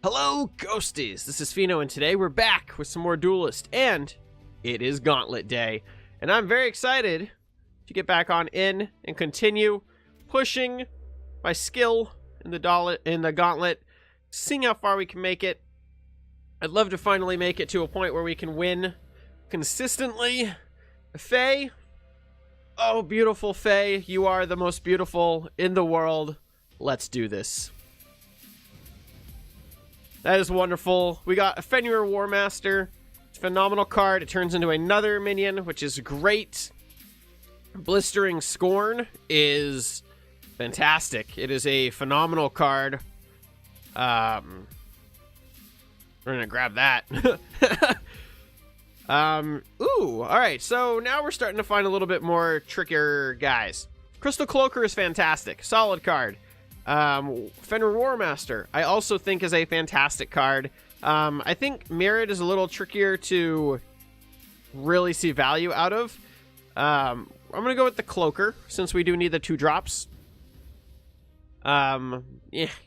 Hello, Ghosties! This is Pheno, and today we're back with some more Duelyst, and it is Gauntlet Day. And I'm very excited to get back on in and continue pushing my skill in the Gauntlet, seeing how far we can make it. I'd love to finally make it to a point where we can win consistently. Faye, oh, beautiful Faye, you are the most beautiful in the world. Let's do this. That is wonderful. We got a Pheno War Master. Phenomenal card. It turns into another minion, which is great. Blistering Scorn is fantastic. It is a phenomenal card. We're gonna grab that. Ooh, alright, so now we're starting to find a little bit more trickier guys. Crystal Cloaker is fantastic. Solid card. Pheno War Master, I also think is a fantastic card. I think Mirrored is a little trickier to really see value out of. I'm going to go with the Cloaker, since we do need the 2 drops. Yeah,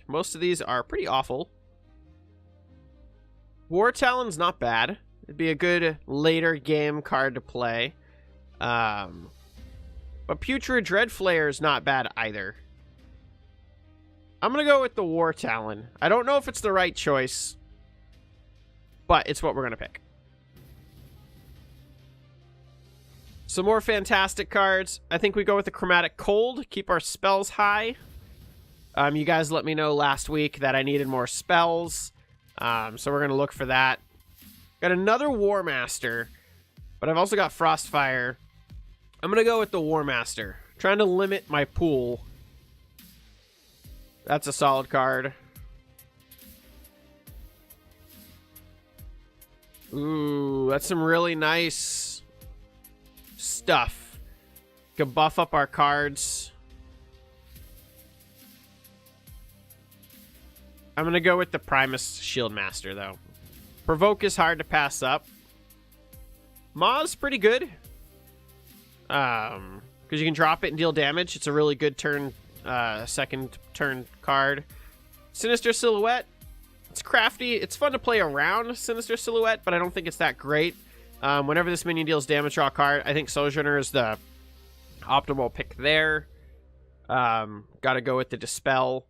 most of these are pretty awful. War Talon's not bad. It'd be a good later game card to play. But Putrid Dreadflayer is not bad either. I'm going to go with the War Talon. I don't know if it's the right choice, but it's what we're going to pick. Some more fantastic cards. I think we go with the Chromatic Cold. Keep our spells high. You guys let me know last week that I needed more spells. So we're going to look for that. Got another War Master, but I've also got Frostfire. I'm going to go with the War Master. Trying to limit my pool. That's a solid card. Ooh, that's some really nice stuff. Can buff up our cards. I'm going to go with the Primus Shield Master, though. Provoke is hard to pass up. Maw's pretty good. Because you can drop it and deal damage. It's a really good second turn card. Sinister Silhouette. It's crafty. It's fun to play around Sinister Silhouette, but I don't think it's that great. Whenever this minion deals damage, draw a card. I think Sojourner is the optimal pick there. Gotta go with the Dispel.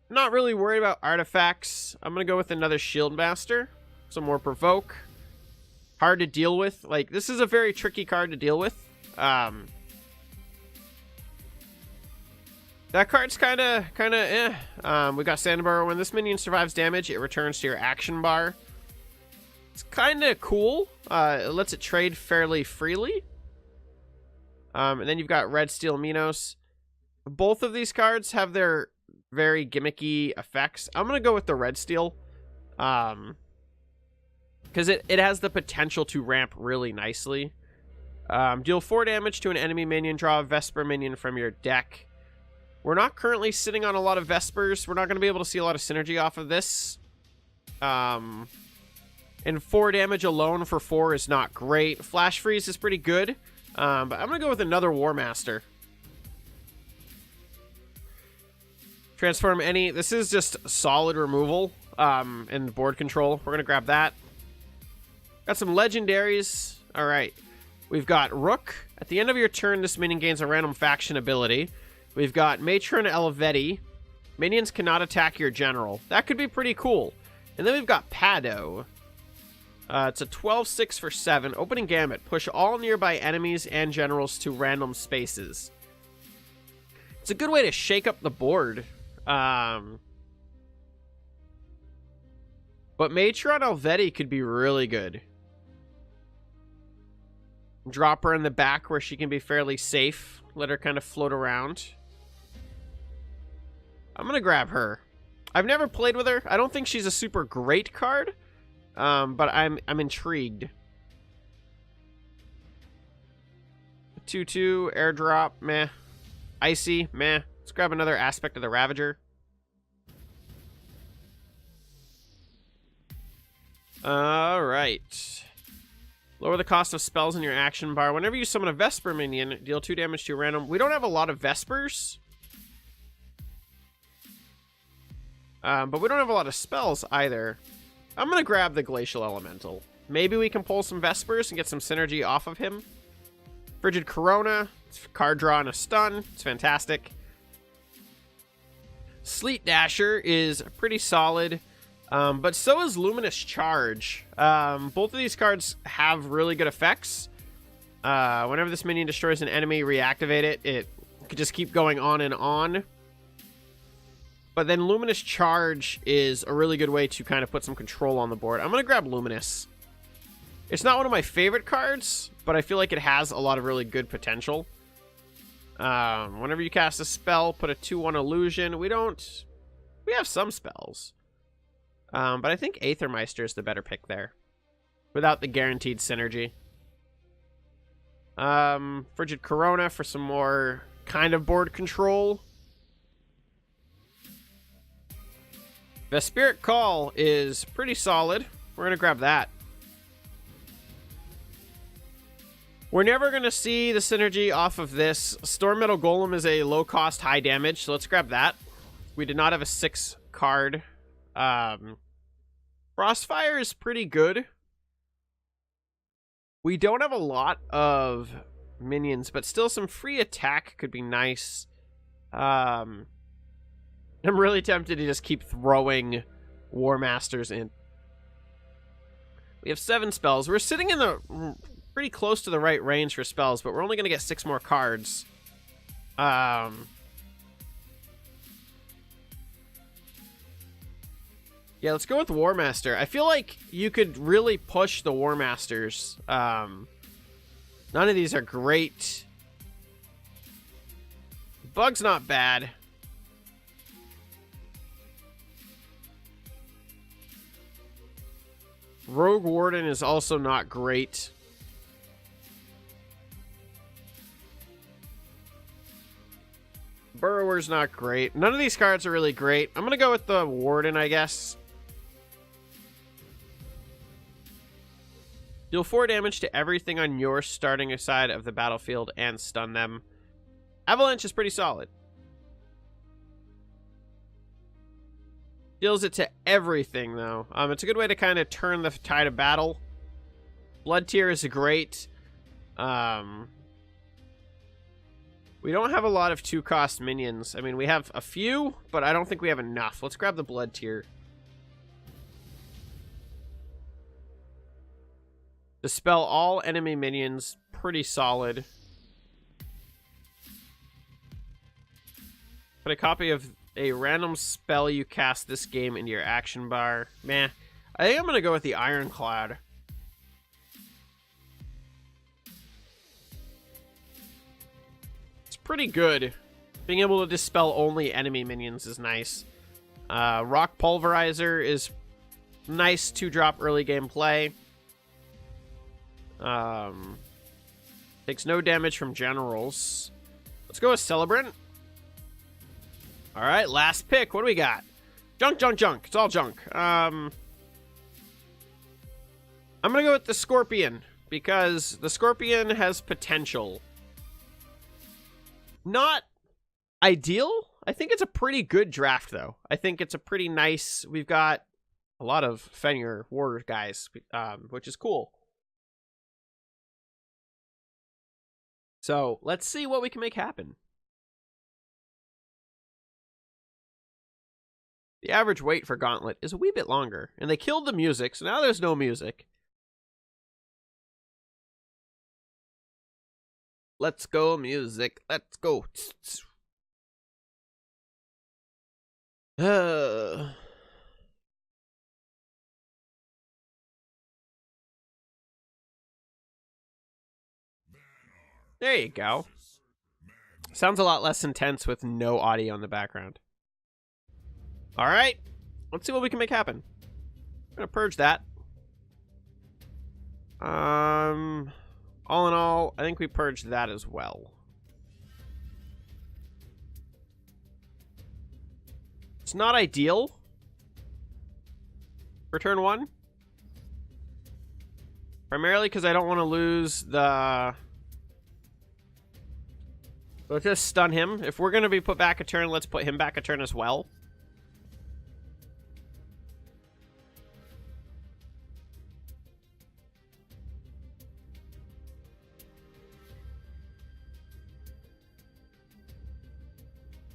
Not really worried about artifacts. I'm gonna go with another Shield Master. Some more Provoke. Hard to deal with. Like, this is a very tricky card to deal with. That card's kind of eh. We got Sandbar. When this minion survives damage, it returns to your action bar. It's kind of cool. It lets it trade fairly freely. And then you've got Red Steel Minos. Both of these cards have their very gimmicky effects. I'm going to go with the Red Steel. Because it has the potential to ramp really nicely. Deal 4 damage to an enemy minion. Draw a Vesper minion from your deck. We're not currently sitting on a lot of Vespers. We're not going to be able to see a lot of synergy off of this. And 4 damage alone for 4 is not great. Flash Freeze is pretty good. But I'm going to go with another War Master. Transform any. This is just solid removal in board control. We're going to grab that. Got some legendaries. All right. We've got Rook. At the end of your turn, this minion gains a random faction ability. We've got Matron Elvetti. Minions cannot attack your general. That could be pretty cool. And then we've got Pado. It's a 12/6 for 7. Opening Gambit. Push all nearby enemies and generals to random spaces. It's a good way to shake up the board. But Matron Elvetti could be really good. Drop her in the back where she can be fairly safe. Let her kind of float around. I'm going to grab her. I've never played with her. I don't think she's a super great card. But I'm intrigued. 2/2, airdrop, meh. Icy, meh. Let's grab another aspect of the Ravager. Alright. Lower the cost of spells in your action bar. Whenever you summon a Vesper minion, deal 2 damage to a random. We don't have a lot of Vespers. But we don't have a lot of spells either. I'm going to grab the Glacial Elemental. Maybe we can pull some Vespers and get some synergy off of him. Frigid Corona. It's card draw and a stun. It's fantastic. Sleet Dasher is pretty solid. But so is Luminous Charge. Both of these cards have really good effects. Whenever this minion destroys an enemy, reactivate it. It could just keep going on and on. But then Luminous Charge is a really good way to kind of put some control on the board. I'm going to grab Luminous. It's not one of my favorite cards, but I feel like it has a lot of really good potential. Whenever you cast a spell, put a 2/1 illusion. We have some spells. But I think Aethermeister is the better pick there. Without the guaranteed synergy. Frigid Corona for some more kind of board control. Vesperic Call is pretty solid. We're going to grab that. We're never going to see the synergy off of this. Storm Metal Golem is a low cost, high damage, so let's grab that. We did not have a 6 card. Frostfire is pretty good. We don't have a lot of minions, but still some free attack could be nice. I'm really tempted to just keep throwing War Masters in. We have 7 spells. We're sitting in the pretty close to the right range for spells, but we're only going to get 6 more cards. Yeah, let's go with War Master. I feel like you could really push the War Masters. None of these are great. Bug's not bad. Rogue Warden is also not great. Burrower's not great. None of these cards are really great. I'm going to go with the Warden, I guess. Deal 4 damage to everything on your starting side of the battlefield and stun them. Avalanche is pretty solid. Deals it to everything, though. It's a good way to kind of turn the tide of battle. Blood Tier is great. We don't have a lot of 2-cost minions. I mean, we have a few, but I don't think we have enough. Let's grab the Blood Tier. Dispel all enemy minions. Pretty solid. Put a copy of a random spell you cast this game into your action bar. Meh. I think I'm going to go with the Ironclad. It's pretty good. Being able to dispel only enemy minions is nice. Rock Pulverizer is nice to drop early game play. Takes no damage from generals. Let's go with Celebrant. Alright, last pick. What do we got? Junk, junk, junk. It's all junk. I'm going to go with the Scorpion, because the Scorpion has potential. Not ideal. I think it's a pretty good draft, though. I think it's a pretty nice... We've got a lot of Fenrir War guys, which is cool. So, let's see what we can make happen. The average wait for Gauntlet is a wee bit longer, and they killed the music, so now there's no music. Let's go, music. Let's go. There you go. Sounds a lot less intense with no audio in the background. Alright, let's see what we can make happen. I'm gonna purge that. All in all, I think we purged that as well. It's not ideal for turn 1. Primarily because I don't want to lose the... Let's just stun him. If we're going to be put back a turn, let's put him back a turn as well.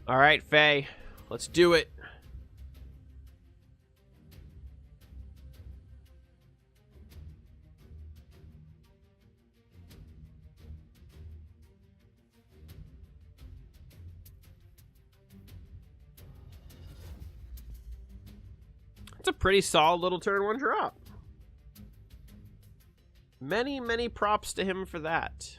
All right, Faye. Let's do it. It's a pretty solid little turn 1 drop. Many, many props to him for that.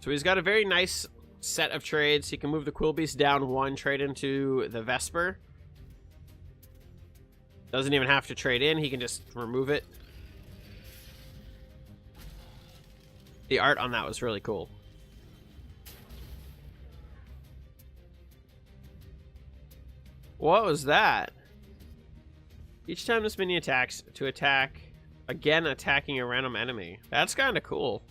So he's got a very nice set of trades. He can move the Quillbeast down 1, trade into the Vesper. Doesn't even have to trade in. He can just remove it. The art on that was really cool. What was that? Each time this minion attacks, to attack, again attacking a random enemy. That's kind of cool.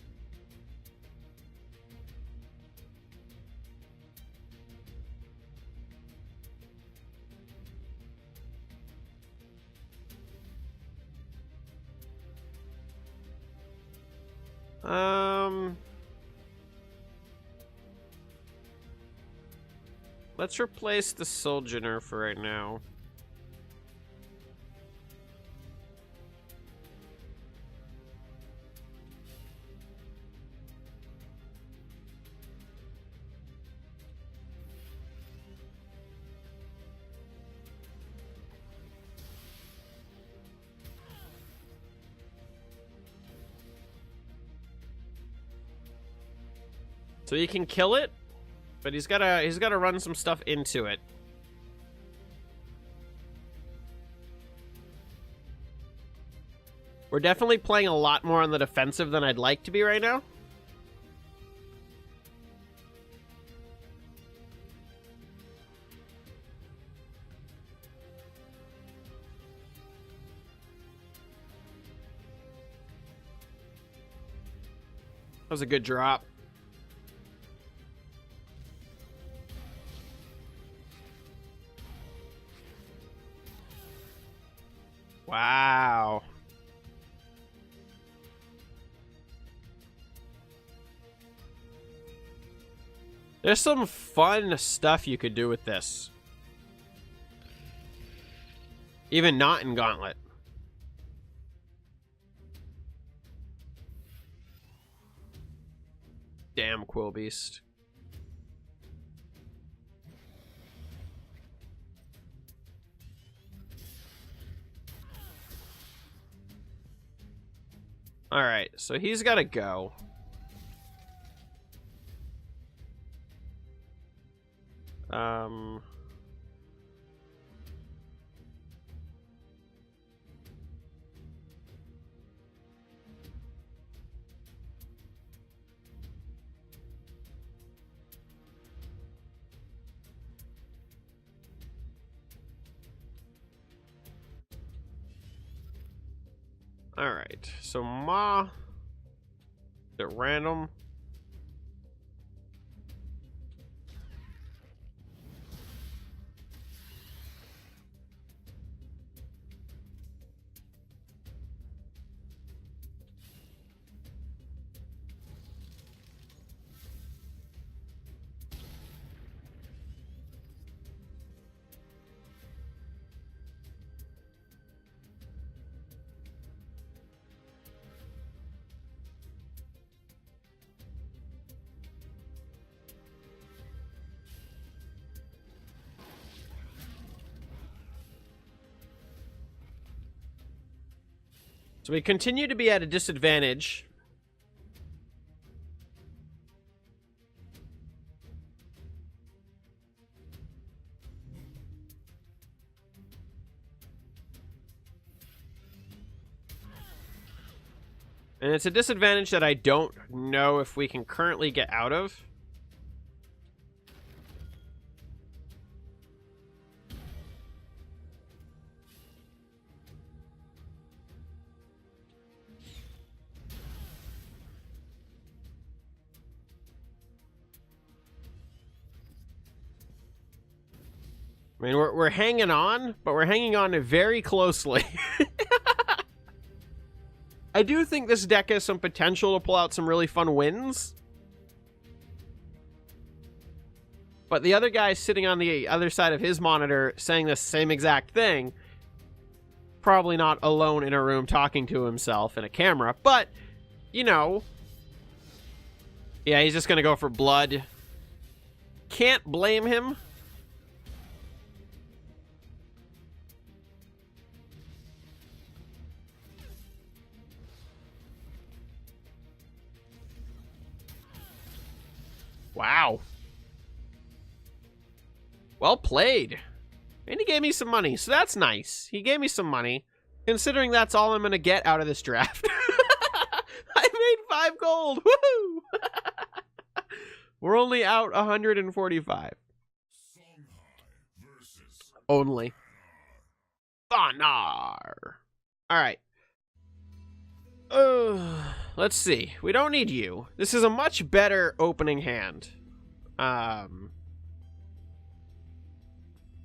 Let's replace the Sojourner for right now. So you can kill it, but he's gotta run some stuff into it. We're definitely playing a lot more on the defensive than I'd like to be right now. That was a good drop. Wow. There's some fun stuff you could do with this. Even not in Gauntlet. Damn Quillbeast. Alright, so he's got to go. Alright, so Ma at random. So we continue to be at a disadvantage. And it's a disadvantage that I don't know if we can currently get out of. I mean, we're hanging on, but we're hanging on very closely. I do think this deck has some potential to pull out some really fun wins. But the other guy sitting on the other side of his monitor saying the same exact thing, probably not alone in a room talking to himself in a camera, but, you know. Yeah, he's just going to go for blood. Can't blame him. Wow. Well played. And he gave me some money, so that's nice. He gave me some money, considering that's all I'm going to get out of this draft. I made 5 gold. Woohoo! We're only out 145. Only. Thanar. Alright. Let's see. We don't need you. This is a much better opening hand.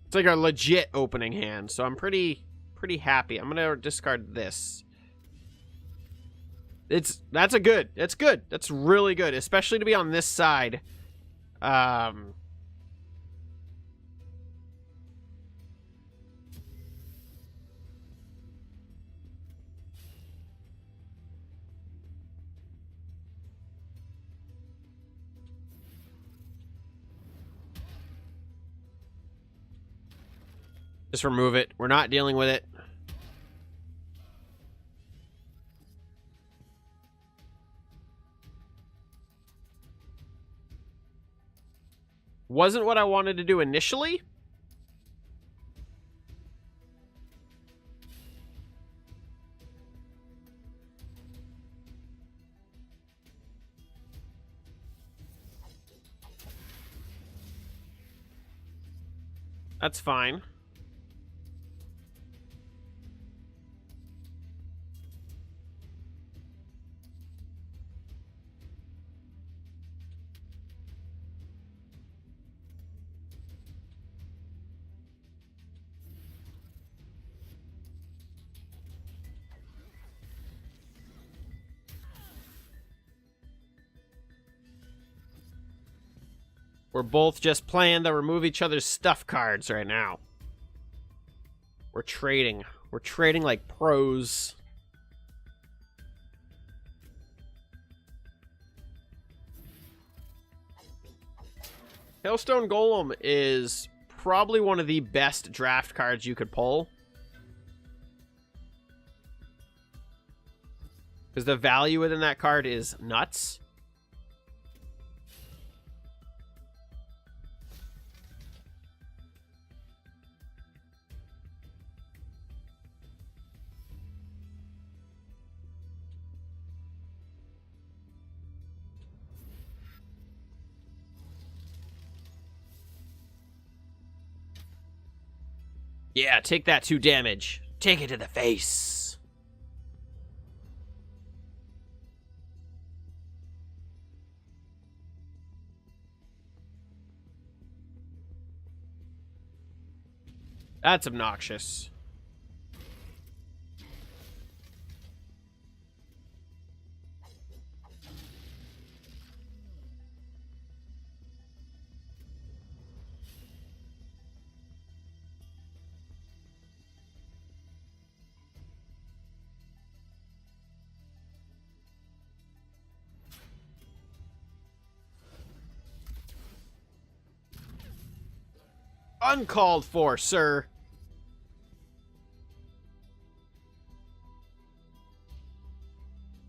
It's like a legit opening hand, so I'm pretty happy. I'm gonna discard this. That's good. That's really good, especially to be on this side. Just remove it. We're not dealing with it. Wasn't what I wanted to do initially. That's fine. We're both just playing to remove each other's stuff cards right now. We're trading. We're trading like pros. Hailstone Golem is probably one of the best draft cards you could pull. Because the value within that card is nuts. Yeah, take that 2 damage. Take it to the face. That's obnoxious. Uncalled for, sir.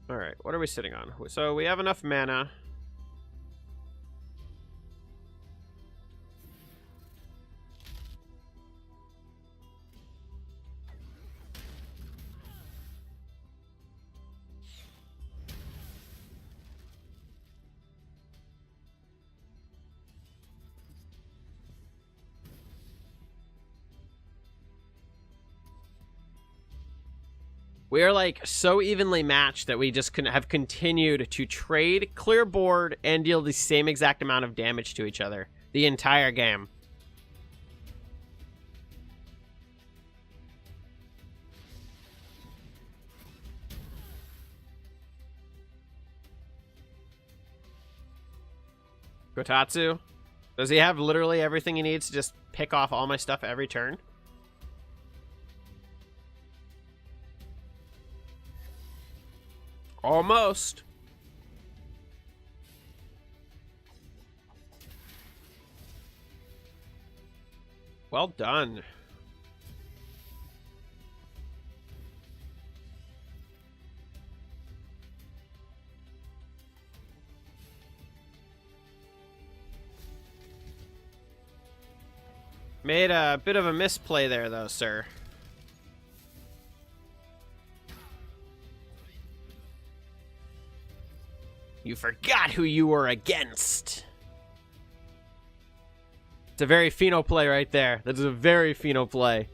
All right, what are we sitting on? So we have enough mana. We are like so evenly matched that we just have continued to trade, clear board, and deal the same exact amount of damage to each other the entire game. Kotatsu? Does he have literally everything he needs to just pick off all my stuff every turn? Almost. Well done. Made a bit of a misplay there, though, sir. You forgot who you were against. It's a very Pheno play right there. That is a very Pheno play.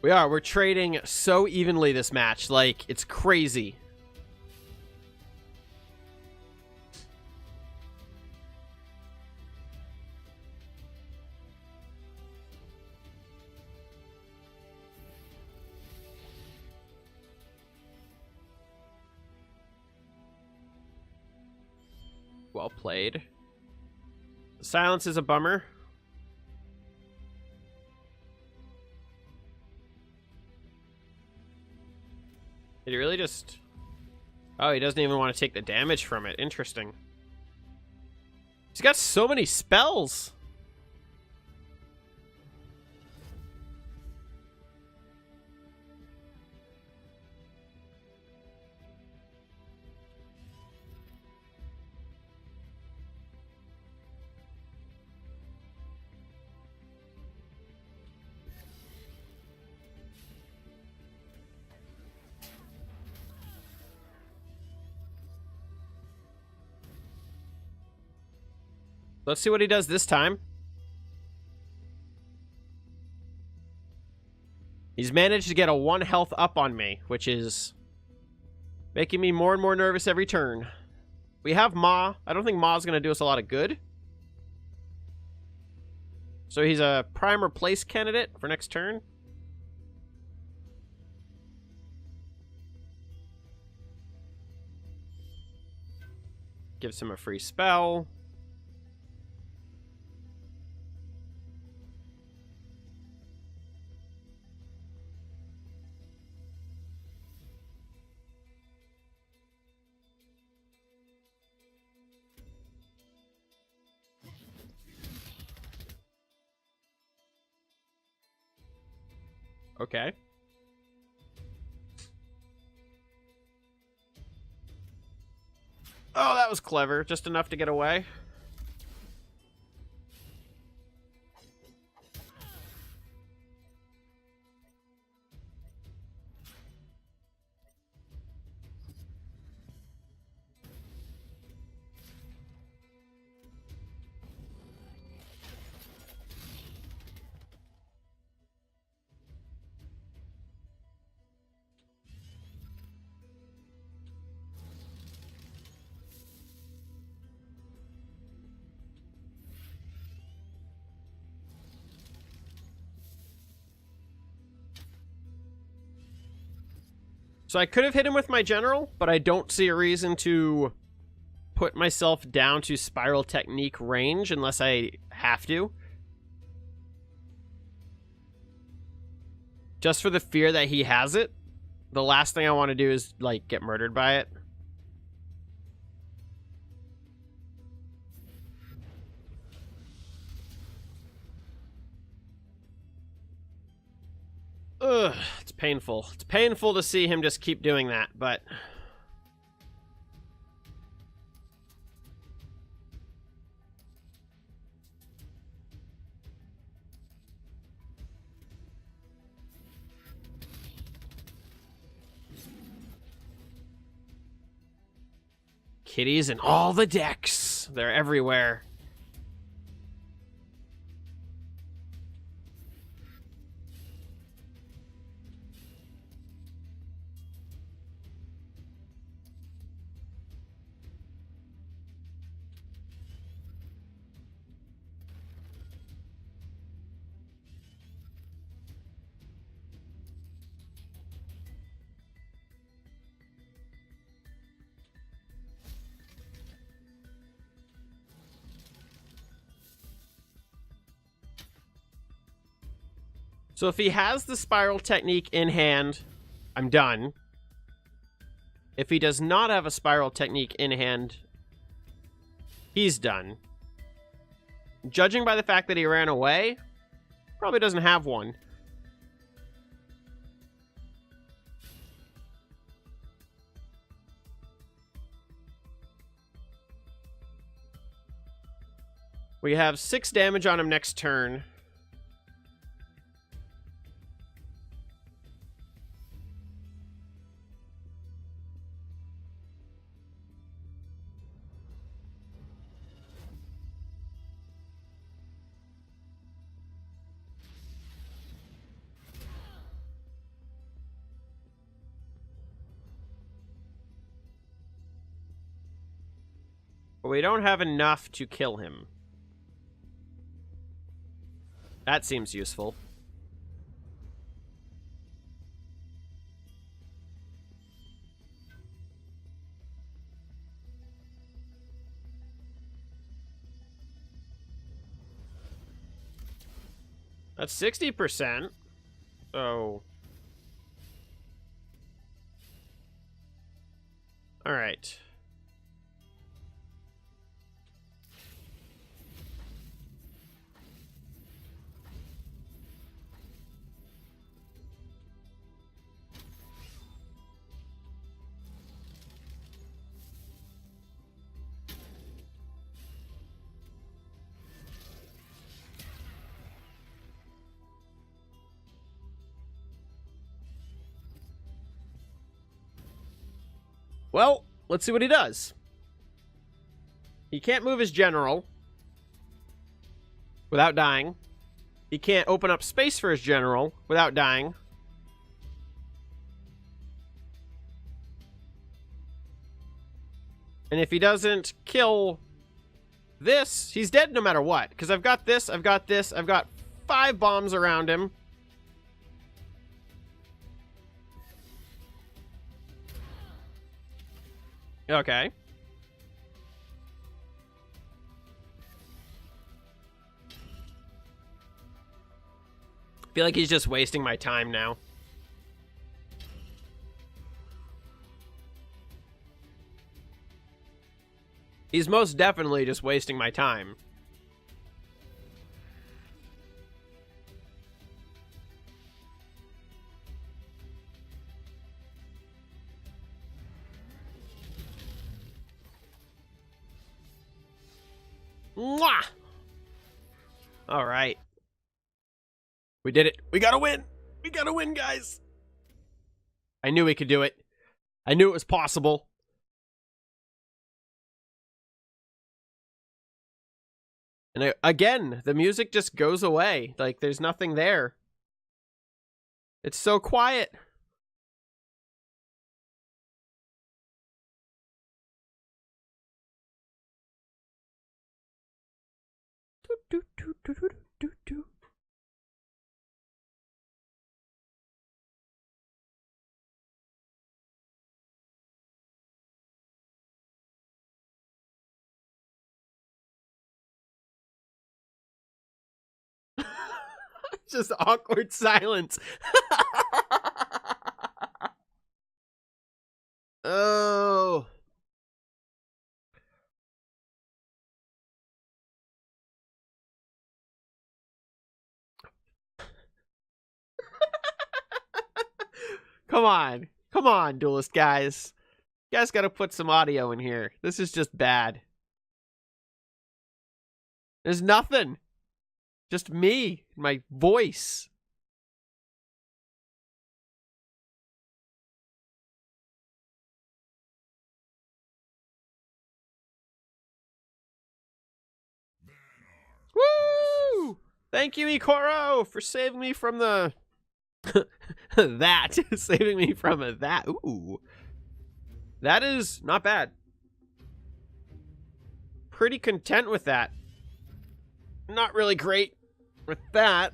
We're trading so evenly this match. Like, it's crazy. Well played. The silence is a bummer. Did he really just... Oh, he doesn't even want to take the damage from it. Interesting. He's got so many spells. Let's see what he does this time. He's managed to get a 1 health up on me, which is making me more and more nervous every turn. We have Ma. I don't think Ma's going to do us a lot of good. So he's a prime replace candidate for next turn. Gives him a free spell. Okay. Oh, that was clever. Just enough to get away. So I could have hit him with my general, but I don't see a reason to put myself down to spiral technique range unless I have to. Just for the fear that he has it. The last thing I want to do is, like, get murdered by it. Ugh, it's painful. It's painful to see him just keep doing that, but... Kitties in all the decks. They're everywhere. So if he has the spiral technique in hand, I'm done. If he does not have a spiral technique in hand, he's done. Judging by the fact that he ran away, probably doesn't have one. We have 6 damage on him next turn. But we don't have enough to kill him. That seems useful. That's 60%. So... Alright. Well, let's see what he does. He can't move his general without dying. He can't open up space for his general without dying. And if he doesn't kill this, he's dead no matter what. Because I've got this, I've got this, I've got 5 bombs around him. Okay. I feel like he's just wasting my time now. He's most definitely just wasting my time. Mwah! All right. We did it. We gotta win. We gotta win, guys. I knew we could do it. I knew it was possible. And again, the music just goes away. Like, there's nothing there. It's so quiet. Just awkward silence. Oh. Come on. Come on, Duelyst guys. You guys gotta put some audio in here. This is just bad. There's nothing. Just me, my voice. Woo! Thank you, Ikoro, for saving me from the... that. Saving me from that. Ooh. That is not bad. Pretty content with that. Not really great with that,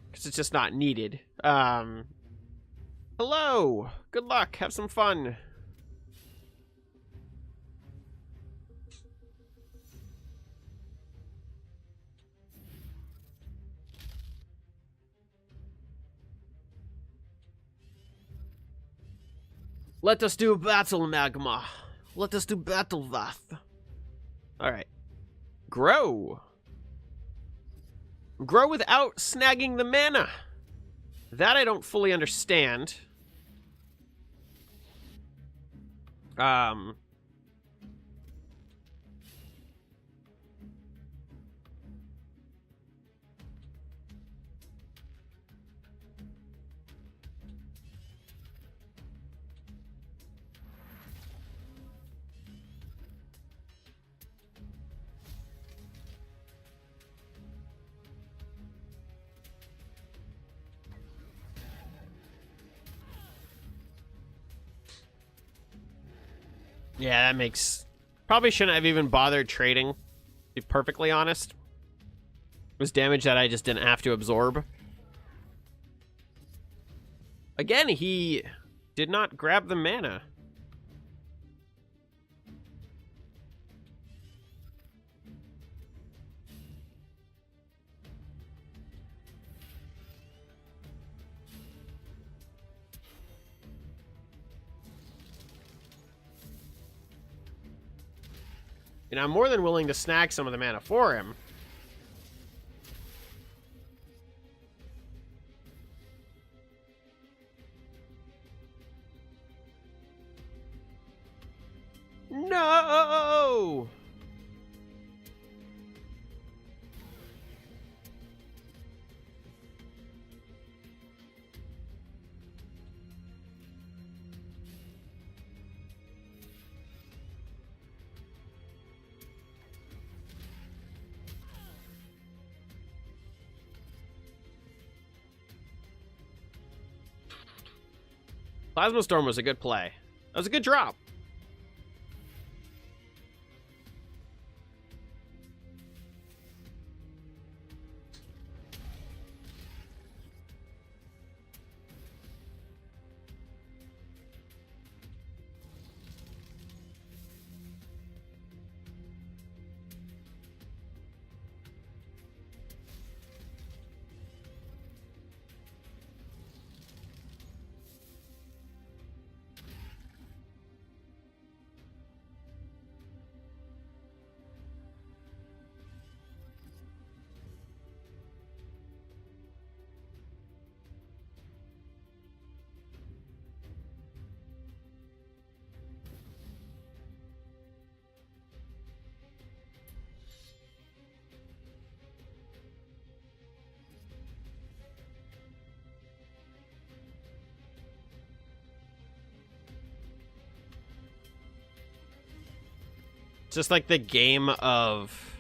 because it's just not needed. Hello. Good luck. Have some fun. Let us do battle, Magma. Let us do battle, Vath. Alright. Grow. Grow without snagging the mana. That I don't fully understand. Yeah, that makes... Probably shouldn't have even bothered trading, to be perfectly honest. It was damage that I just didn't have to absorb. Again, he did not grab the mana. And I'm more than willing to snag some of the mana for him. No! Plasma Storm was a good play. That was a good drop. Just like the game of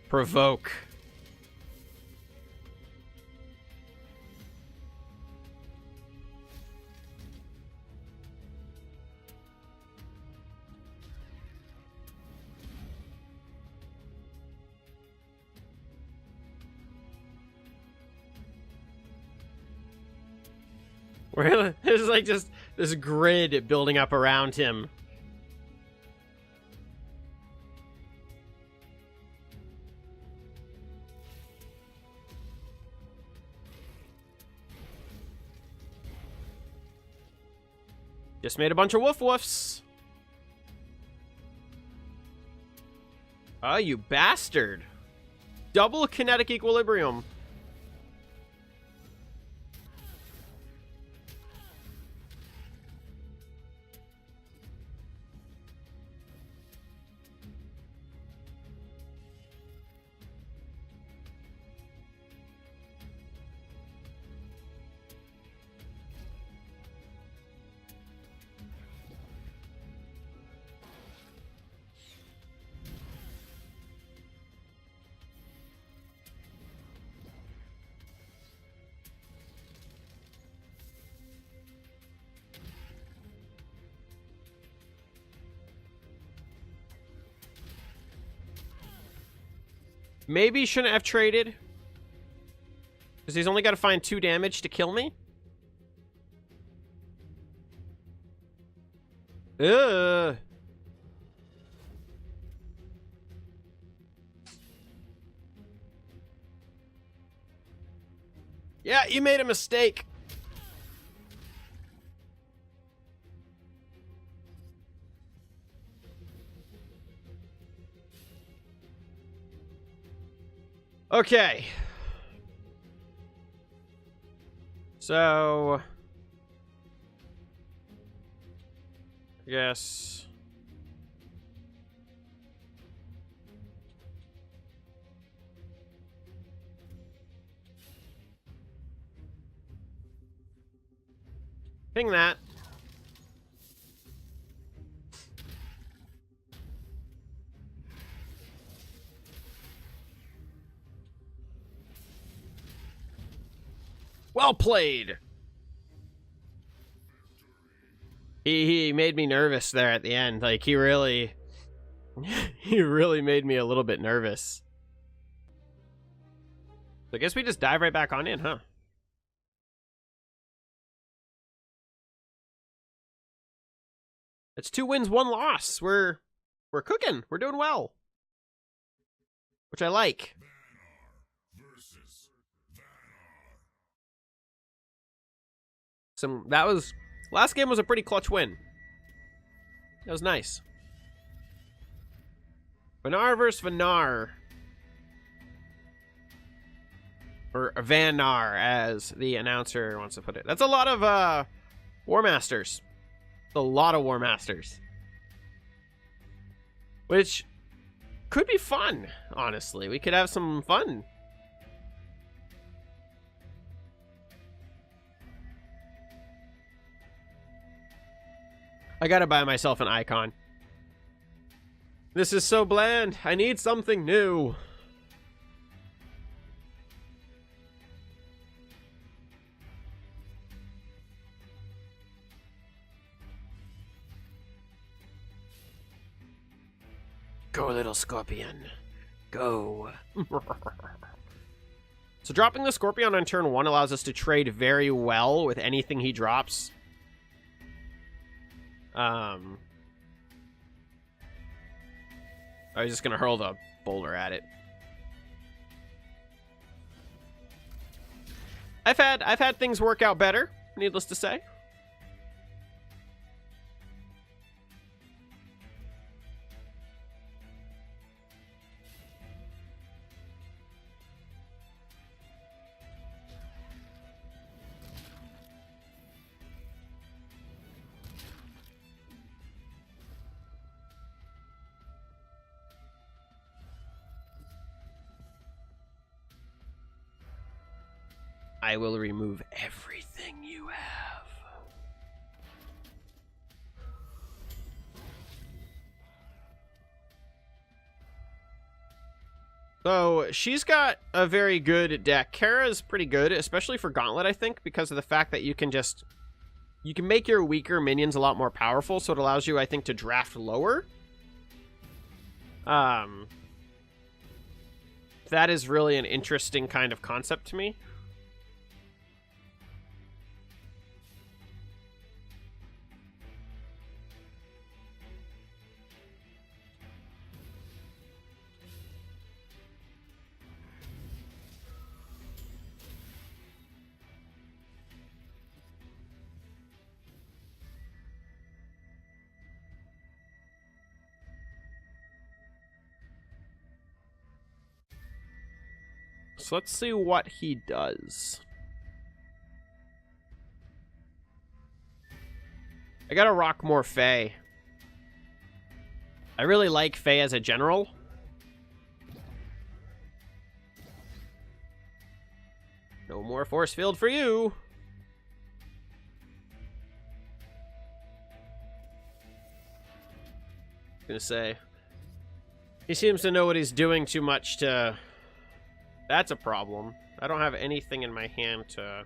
provoke. Where there's like just this grid building up around him. Just made a bunch of woof woofs. Oh, you bastard. Double kinetic equilibrium. Maybe he shouldn't have traded. Because he's only got to find 2 damage to kill me. Ugh. Yeah, you made a mistake. Okay. So, I guess ping that. Well played. He made me nervous there at the end. Like, he really he really made me a little bit nervous. So I guess we just dive right back on in, huh? It's 2 wins, 1 loss. We're cooking. We're doing well, which I like. That was last game was a pretty clutch win. That was nice. Vanar versus Vanar. Or Vanar, as the announcer wants to put it. That's a lot of War Masters. A lot of War Masters. Which could be fun, honestly. We could have some fun. I gotta buy myself an icon. This is so bland. I need something new. Go, little scorpion. Go. So dropping the scorpion on turn 1 allows us to trade very well with anything he drops. I was just gonna hurl the boulder at it. I've had things work out better, needless to say. I will remove everything you have. So, she's got a very good deck. Kara's pretty good, especially for Gauntlet, I think, because of the fact that you can make your weaker minions a lot more powerful, so it allows you, I think, to draft lower. That is really an interesting kind of concept to me. So let's see what he does. I gotta rock more Fae. I really like Fae as a general. No more force field for you. Gonna say, he seems to know what he's doing too much to... That's a problem. I don't have anything in my hand to...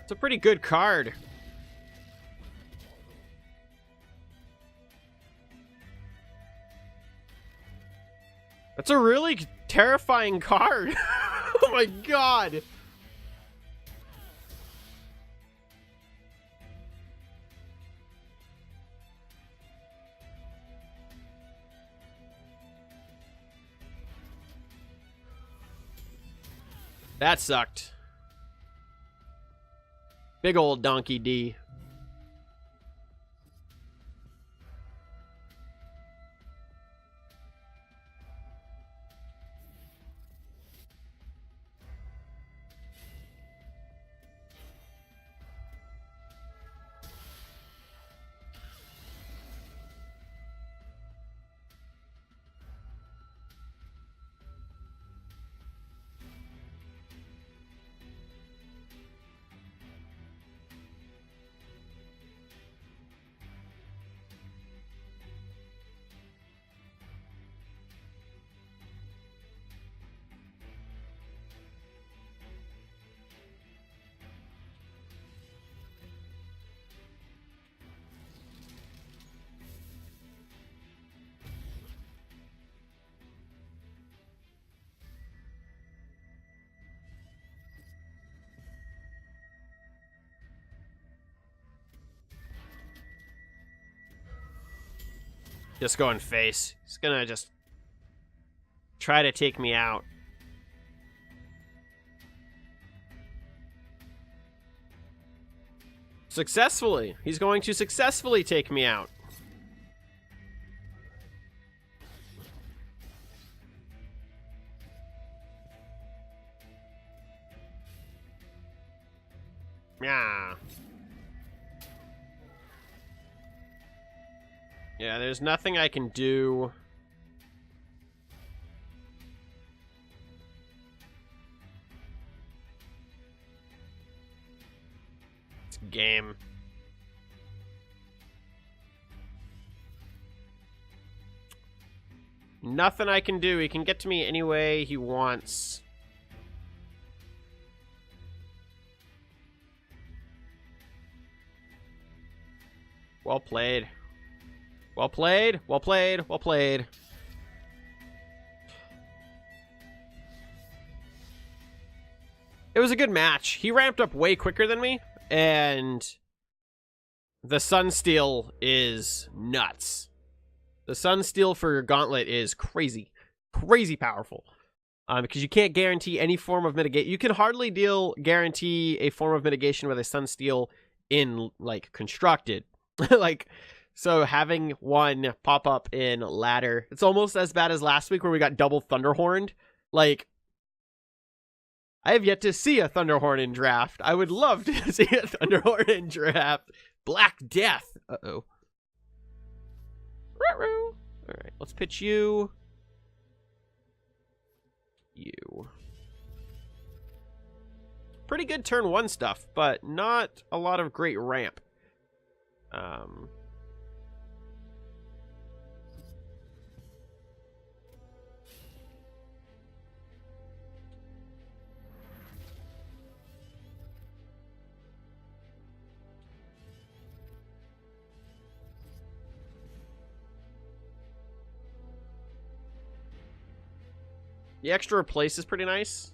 It's a pretty good card. That's a really terrifying card. Oh my god. That sucked. Big old Donkey D. Just going face. He's gonna just try to take me out. Successfully. He's going to successfully take me out. Yeah. Yeah, there's nothing I can do. It's game. Nothing I can do. He can get to me any way he wants. Well played. Well played. Well played. Well played. It was a good match. He ramped up way quicker than me, and the Sunsteel is nuts. The Sunsteel for Gauntlet is crazy. Crazy powerful. Because you can't guarantee any form of mitigation. You can hardly guarantee a form of mitigation with a Sunsteel in, like, constructed. Like, so having one pop up in ladder, it's almost as bad as last week where we got double Thunderhorned. Like, I have yet to see a Thunderhorn in draft. I would love to see a Thunderhorn in draft. Black Death. Uh-oh. Alright, let's pitch you. You. Pretty good turn one stuff, but not a lot of great ramp. The extra replace is pretty nice.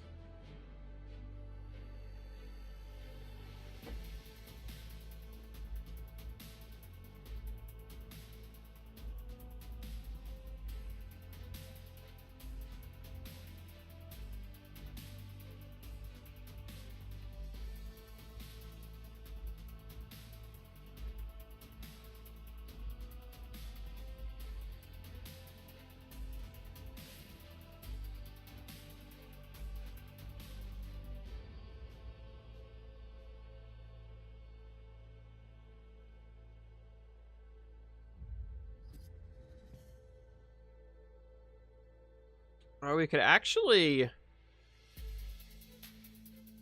Or we could actually...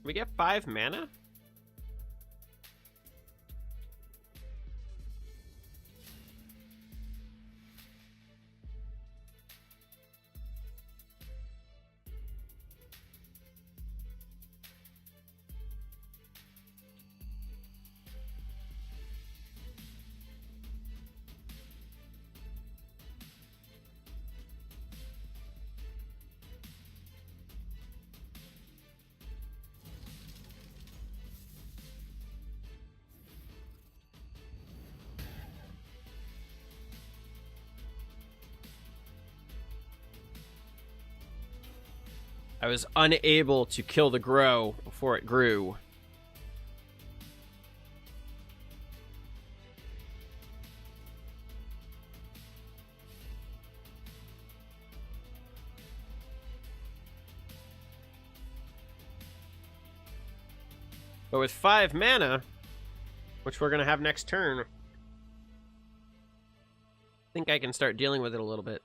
We get 5 mana? I was unable to kill the grow before it grew. But with 5 mana, which we're going to have next turn, I think I can start dealing with it a little bit.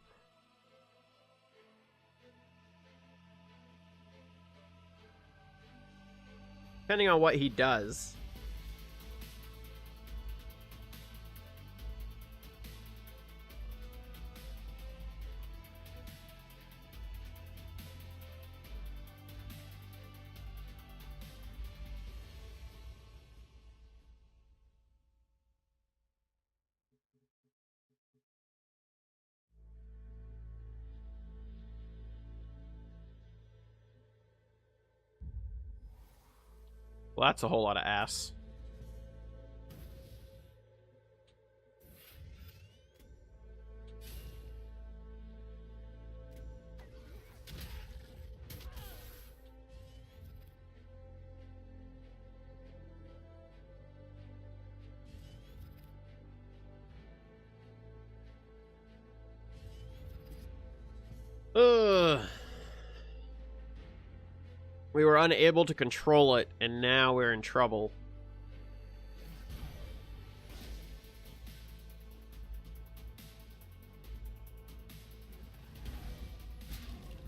Depending on what he does. Well, that's a whole lot of ass. Ugh. We were unable to control it, and now we're in trouble.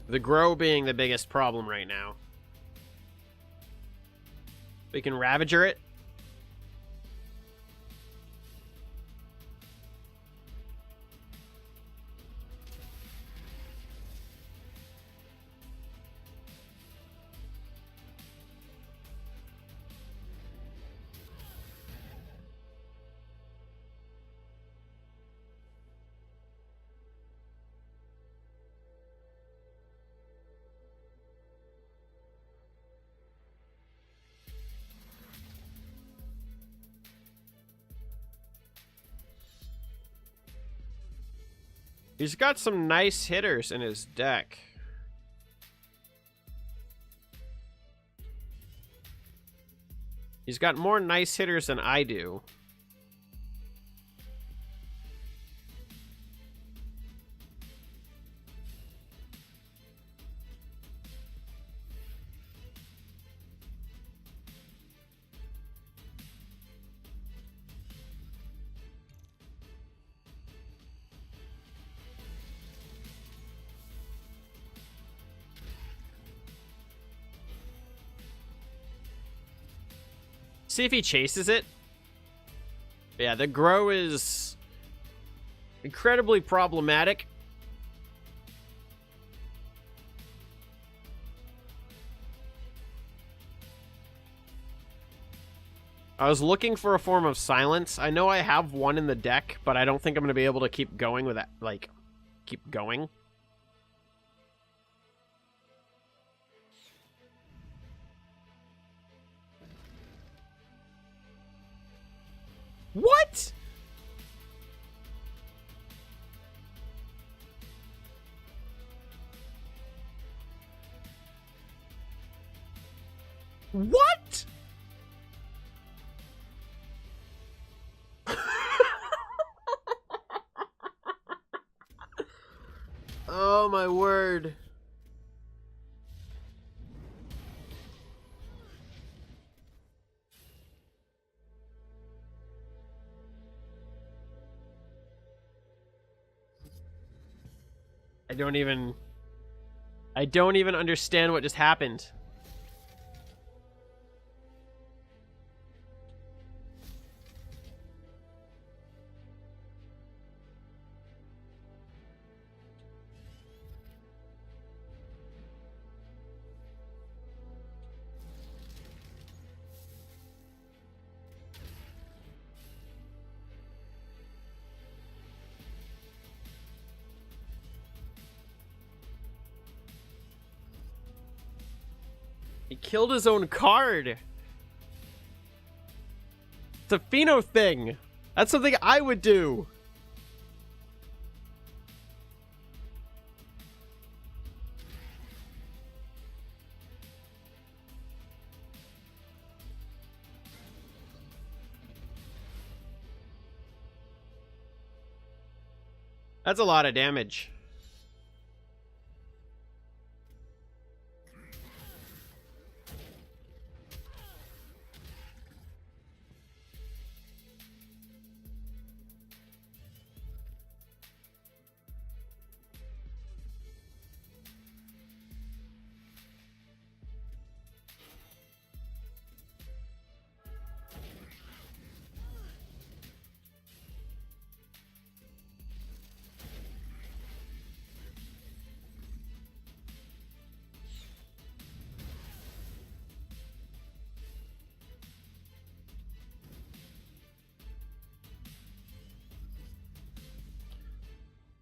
The grow being the biggest problem right now. We can Ravager it. He's got some nice hitters in his deck. He's got more nice hitters than I do. See if he chases it. Yeah, the grow is incredibly problematic. I was looking for a form of silence. I know I have one in the deck, but I don't think I'm going to be able to keep going with that. Like, keep going. What? What? Oh my word. I don't even understand what just happened. He killed his own card. It's a Pheno thing. That's something I would do. That's a lot of damage.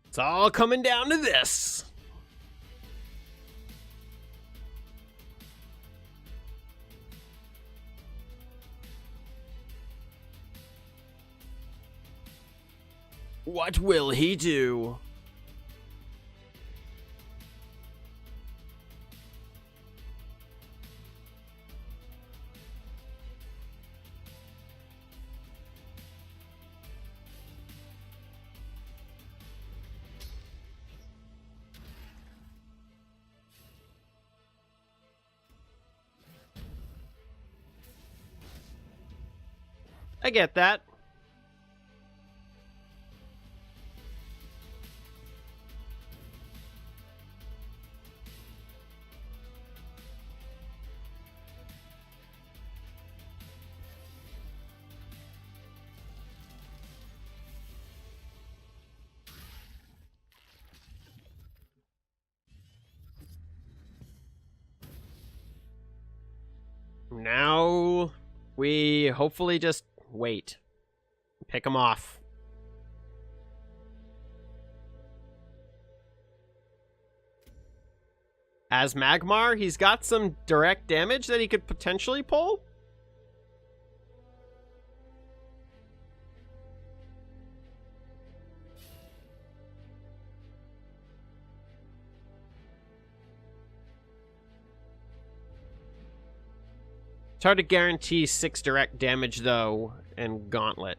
It's all coming down to this. What will he do? I get that. Now we hopefully just wait. Pick him off. As Magmar, he's got some direct damage that he could potentially pull. It's hard to guarantee 6 direct damage, though, in Gauntlet.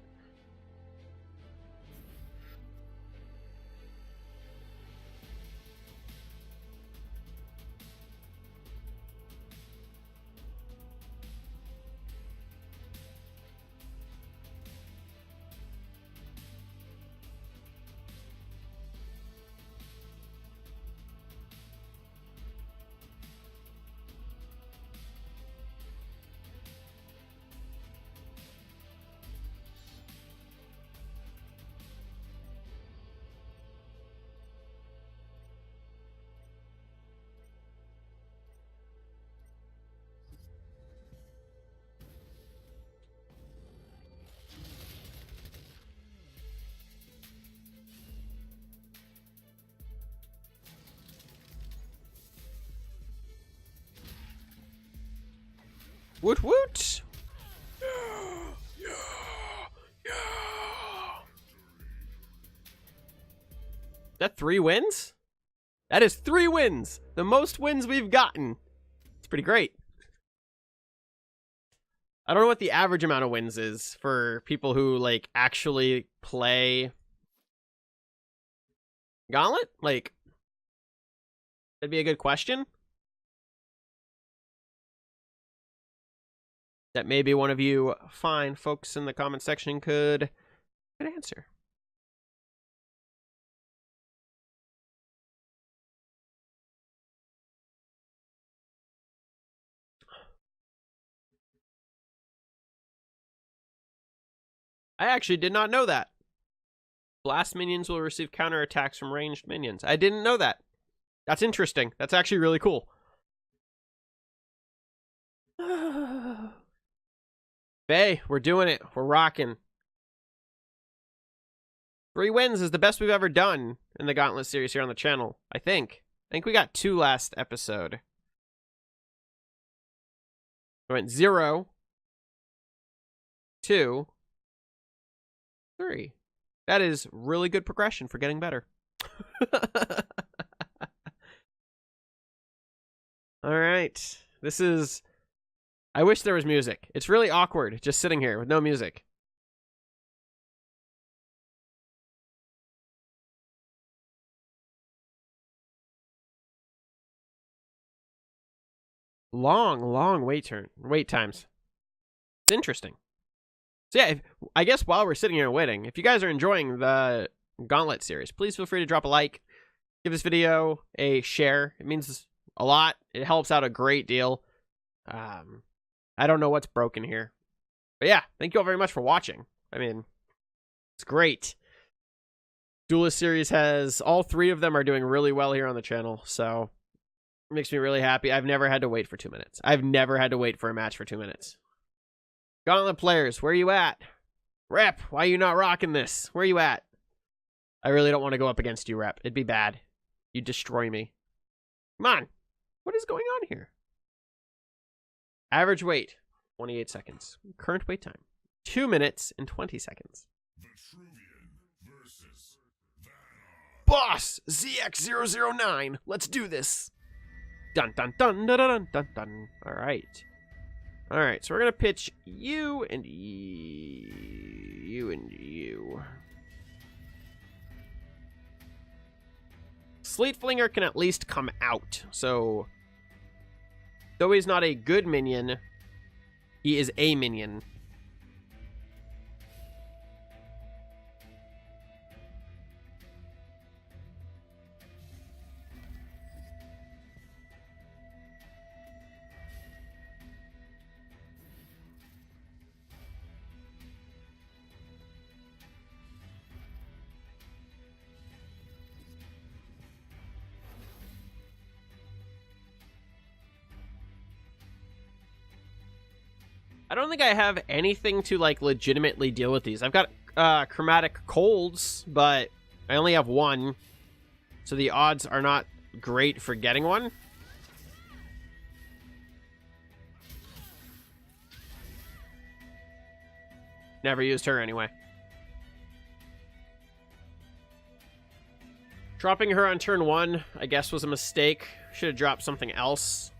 Woot woot! That 3 wins? That is 3 wins! The most wins we've gotten. It's pretty great. I don't know what the average amount of wins is for people who, like, actually play Gauntlet? Like, that'd be a good question. That maybe one of you fine folks in the comment section could answer. I actually did not know that. Blast minions will receive counterattacks from ranged minions. I didn't know that. That's interesting. That's actually really cool. Faye, we're doing it. We're rocking. 3 wins is the best we've ever done in the Gauntlet series here on the channel, I think. I think we got 2 last episode. We went 0, 2, 3. That is really good progression for getting better. All right. This is... I wish there was music. It's really awkward just sitting here with no music. long wait times. It's interesting. So yeah, I guess while we're sitting here waiting, if you guys are enjoying the Gauntlet series, please feel free to drop a like, give this video a share. It means a lot. It helps out a great deal. I don't know what's broken here. But yeah, thank you all very much for watching. I mean, it's great. Duelyst series has, all 3 of them are doing really well here on the channel, so it makes me really happy. I've never had to wait for 2 minutes. I've never had to wait for a match for 2 minutes. Gauntlet players, where you at? Rep, why are you not rocking this? Where you at? I really don't want to go up against you, Rep. It'd be bad. You'd destroy me. Come on. What is going on here? Average wait, 28 seconds. Current wait time, 2 minutes and 20 seconds. Boss, ZX009. Let's do this. Dun dun dun dun dun dun dun. All right. All right, so we're going to pitch you and you and you. Sleet Flinger can at least come out. So, though he's not a good minion, he is a minion. I don't think I have anything to, like, legitimately deal with these. I've got chromatic colds, but I only have 1, so the odds are not great for getting one. Never used her anyway. Dropping her on turn 1, I guess, was a mistake. Should have dropped something else.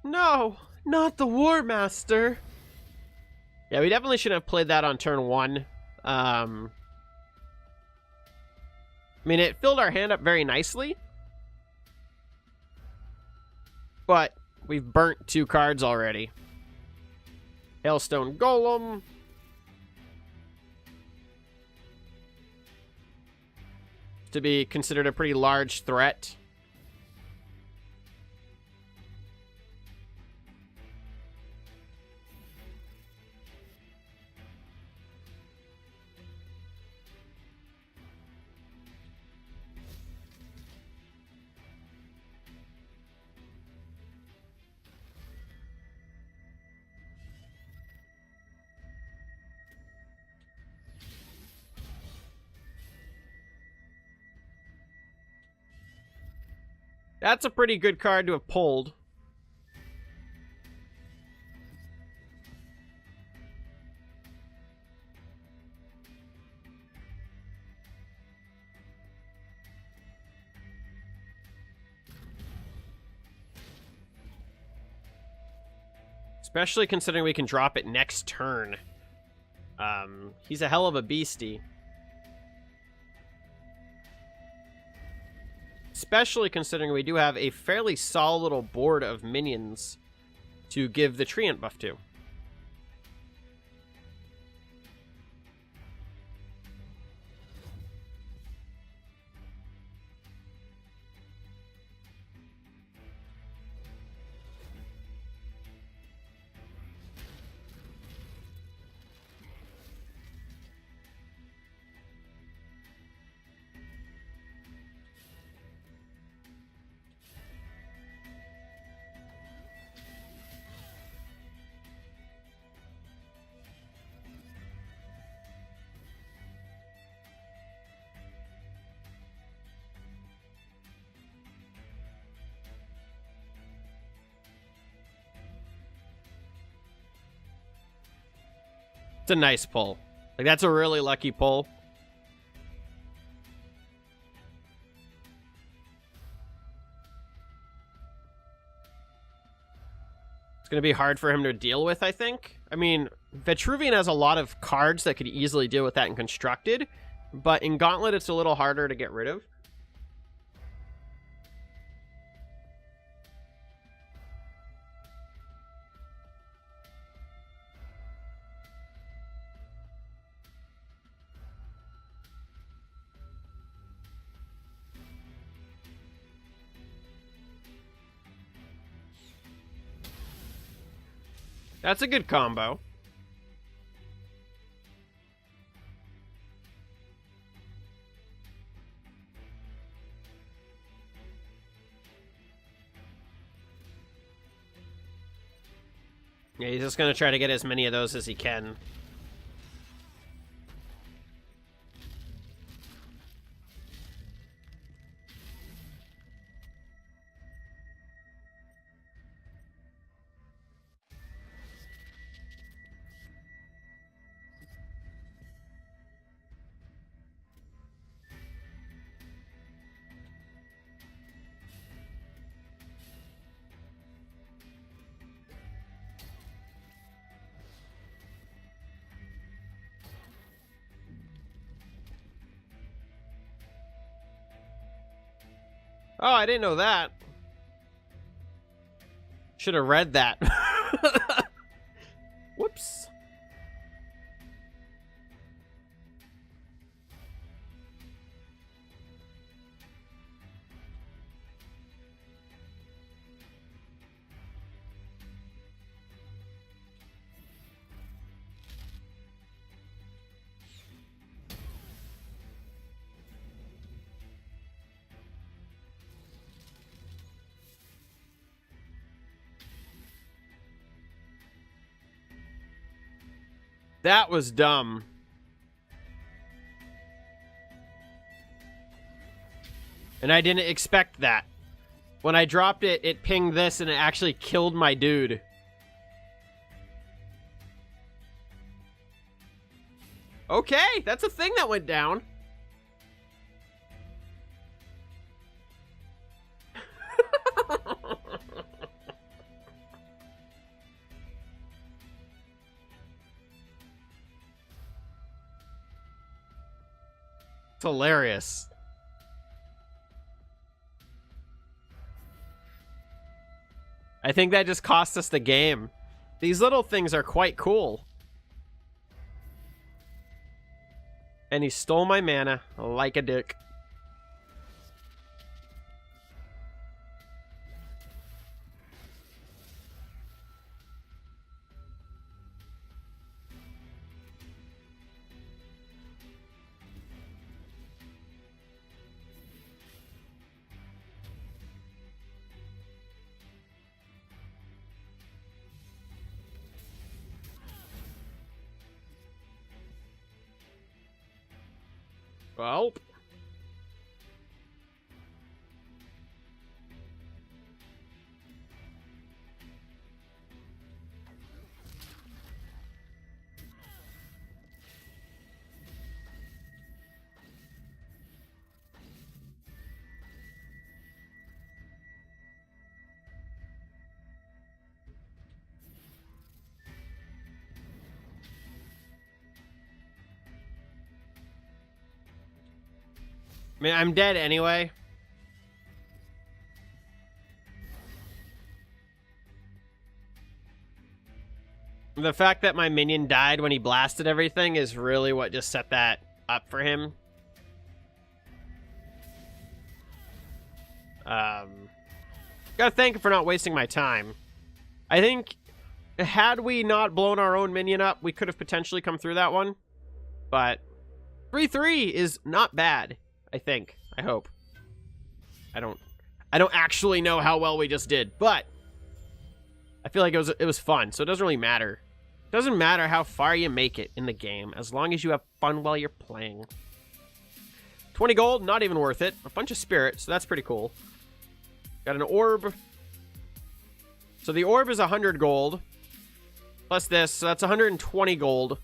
No, not the War Master. Yeah, we definitely should have played that on turn 1. I mean, it filled our hand up very nicely, but we've burnt 2 cards already. Hailstone Golem. To be considered a pretty large threat. That's a pretty good card to have pulled. Especially considering we can drop it next turn. He's a hell of a beastie. Especially considering we do have a fairly solid little board of minions to give the Treant buff to. It's a nice pull. Like, that's a really lucky pull. It's going to be hard for him to deal with, I think. I mean, Vitruvian has a lot of cards that could easily deal with that in Constructed, but in Gauntlet, it's a little harder to get rid of. That's a good combo. Yeah, he's just going to try to get as many of those as he can. Oh, I didn't know that. Should have read that. Whoops. That was dumb. And I didn't expect that. When I dropped it, it pinged this and it actually killed my dude. Okay, that's a thing that went down. It's hilarious. I think that just cost us the game. These little things are quite cool. And he stole my mana like a dick. Well. I mean, I'm dead anyway. The fact that my minion died when he blasted everything is really what just set that up for him. Gotta thank him for not wasting my time. I think, had we not blown our own minion up, we could have potentially come through that one. But 3-3 is not bad. I think. I hope. I don't actually know how well we just did, but I feel like it was fun, so it doesn't really matter. It doesn't matter how far you make it in the game, as long as you have fun while you're playing. 20 gold, not even worth it. A bunch of spirit, so that's pretty cool. Got an orb. So the orb is 100 gold. Plus this, so that's 120 gold.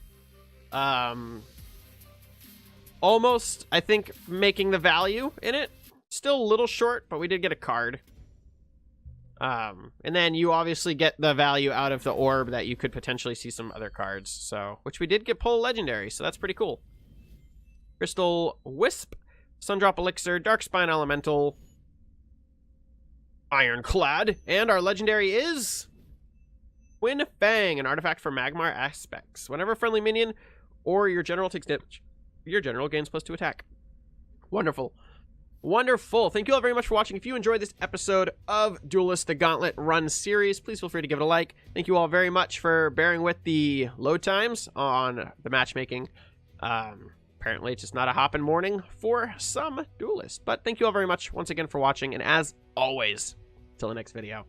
Almost, I think, making the value in it. Still a little short, but we did get a card. And then you obviously get the value out of the orb that you could potentially see some other cards. So, which we did get pull legendary, so that's pretty cool. Crystal Wisp, Sundrop Elixir, Darkspine Elemental, Ironclad, and our legendary is Twin Fang, an artifact for Magmar aspects. Whenever a friendly minion or your general takes damage, your general gains +2 attack. Wonderful. Wonderful. Thank you all very much for watching. If you enjoyed this episode of Duelyst, the Gauntlet Run series, please feel free to give it a like. Thank you all very much for bearing with the load times on the matchmaking. Apparently, it's just not a hopping morning for some duelists. But thank you all very much once again for watching. And as always, till the next video.